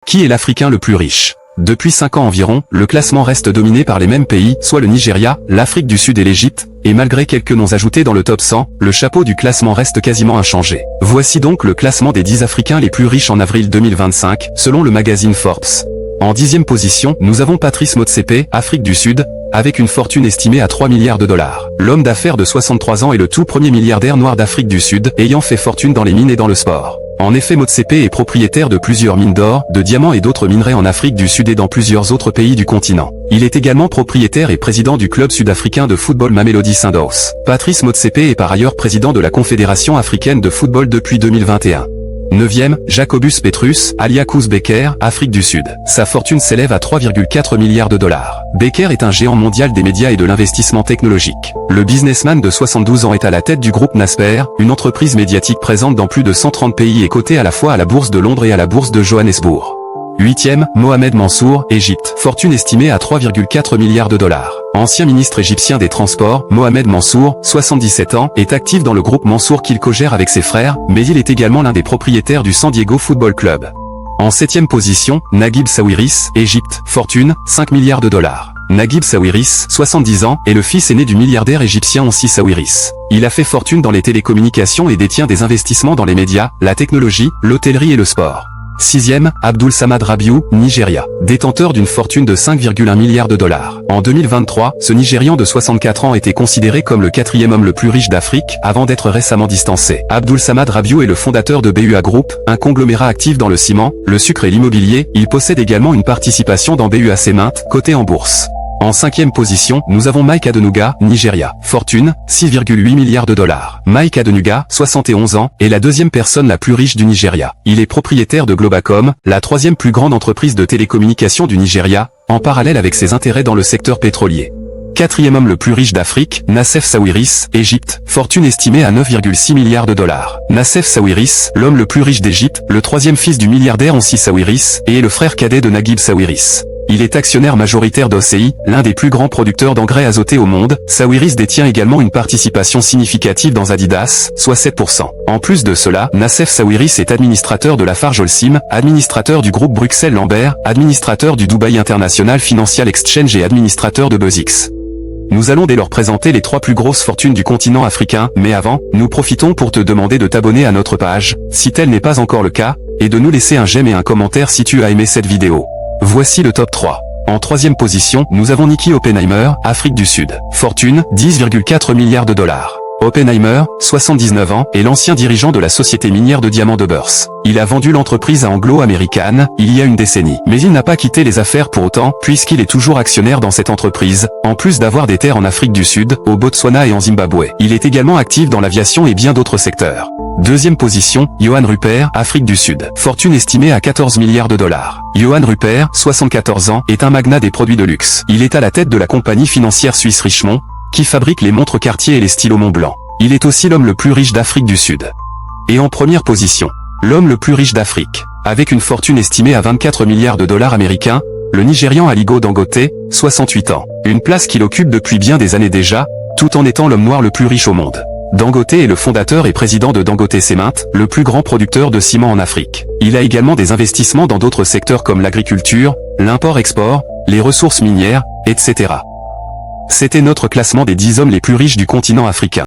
Qui est l'Africain le plus riche? Depuis 5 ans environ, le classement reste dominé par les mêmes pays, soit le Nigeria, l'Afrique du Sud et l'Égypte, et malgré quelques noms ajoutés dans le top 100, le chapeau du classement reste quasiment inchangé. Voici donc le classement des 10 Africains les plus riches en avril 2025, selon le magazine Forbes. En 10e position, nous avons Patrice Motsepe, Afrique du Sud, avec une fortune estimée à 3 milliards de dollars. L'homme d'affaires de 63 ans est le tout premier milliardaire noir d'Afrique du Sud, ayant fait fortune dans les mines et dans le sport. En effet, Motsepe est propriétaire de plusieurs mines d'or, de diamants et d'autres minerais en Afrique du Sud et dans plusieurs autres pays du continent. Il est également propriétaire et président du club sud-africain de football Mamelodi Sundowns. Patrice Motsepe est par ailleurs président de la Confédération africaine de football depuis 2021. 9e, Jacobus Petrus, alias Koos Becker, Afrique du Sud. Sa fortune s'élève à 3,4 milliards de dollars. Becker est un géant mondial des médias et de l'investissement technologique. Le businessman de 72 ans est à la tête du groupe Naspers, une entreprise médiatique présente dans plus de 130 pays et cotée à la fois à la bourse de Londres et à la bourse de Johannesburg. 8e, Mohamed Mansour, Égypte. Fortune estimée à 3,4 milliards de dollars. Ancien ministre égyptien des Transports, Mohamed Mansour, 77 ans, est actif dans le groupe Mansour qu'il co-gère avec ses frères, mais il est également l'un des propriétaires du San Diego Football Club. En 7e position, Naguib Sawiris, Égypte. Fortune, 5 milliards de dollars. Naguib Sawiris, 70 ans, est le fils aîné du milliardaire égyptien Onsi Sawiris. Il a fait fortune dans les télécommunications et détient des investissements dans les médias, la technologie, l'hôtellerie et le sport. 6e, Abdul Samad Rabiou, Nigeria. Détenteur d'une fortune de 5,1 milliards de dollars. En 2023, ce Nigérian de 64 ans était considéré comme le 4e homme le plus riche d'Afrique, avant d'être récemment distancé. Abdul Samad Rabiou est le fondateur de BUA Group, un conglomérat actif dans le ciment, le sucre et l'immobilier. Il possède également une participation dans BUA Cement, cotée en bourse. En 5e position, nous avons Mike Adenuga, Nigeria. Fortune, 6,8 milliards de dollars. Mike Adenuga, 71 ans, est la 2e personne la plus riche du Nigeria. Il est propriétaire de Globacom, la 3e plus grande entreprise de télécommunications du Nigeria, en parallèle avec ses intérêts dans le secteur pétrolier. 4e homme le plus riche d'Afrique, Nassef Sawiris, Égypte, fortune estimée à 9,6 milliards de dollars. Nassef Sawiris, l'homme le plus riche d'Égypte, le 3e fils du milliardaire Onsi Sawiris, et est le frère cadet de Naguib Sawiris. Il est actionnaire majoritaire d'OCI, l'un des plus grands producteurs d'engrais azotés au monde. Sawiris détient également une participation significative dans Adidas, soit 7%. En plus de cela, Nassef Sawiris est administrateur de Lafarge Holcim, administrateur du groupe Bruxelles Lambert, administrateur du Dubai International Financial Exchange et administrateur de BuzzX. Nous allons dès lors présenter les 3 plus grosses fortunes du continent africain, mais avant, nous profitons pour te demander de t'abonner à notre page, si tel n'est pas encore le cas, et de nous laisser un j'aime et un commentaire si tu as aimé cette vidéo. Voici le top 3. En 3e position, nous avons Nicky Oppenheimer, Afrique du Sud. Fortune, 10,4 milliards de dollars. Oppenheimer, 79 ans, est l'ancien dirigeant de la société minière de diamants de Beurs. Il a vendu l'entreprise à Anglo American, il y a une décennie. Mais il n'a pas quitté les affaires pour autant, puisqu'il est toujours actionnaire dans cette entreprise, en plus d'avoir des terres en Afrique du Sud, au Botswana et en Zimbabwe. Il est également actif dans l'aviation et bien d'autres secteurs. 2e position, Johan Rupert, Afrique du Sud. Fortune estimée à 14 milliards de dollars. Johan Rupert, 74 ans, est un magnat des produits de luxe. Il est à la tête de la compagnie financière suisse Richemont, qui fabrique les montres Cartier et les stylos Montblanc. Il est aussi l'homme le plus riche d'Afrique du Sud. Et en première position, l'homme le plus riche d'Afrique, avec une fortune estimée à 24 milliards de dollars américains, le Nigérian Aliko Dangote, 68 ans. Une place qu'il occupe depuis bien des années déjà, tout en étant l'homme noir le plus riche au monde. Dangote est le fondateur et président de Dangote Cement, le plus grand producteur de ciment en Afrique. Il a également des investissements dans d'autres secteurs comme l'agriculture, l'import-export, les ressources minières, etc. C'était notre classement des 10 hommes les plus riches du continent africain.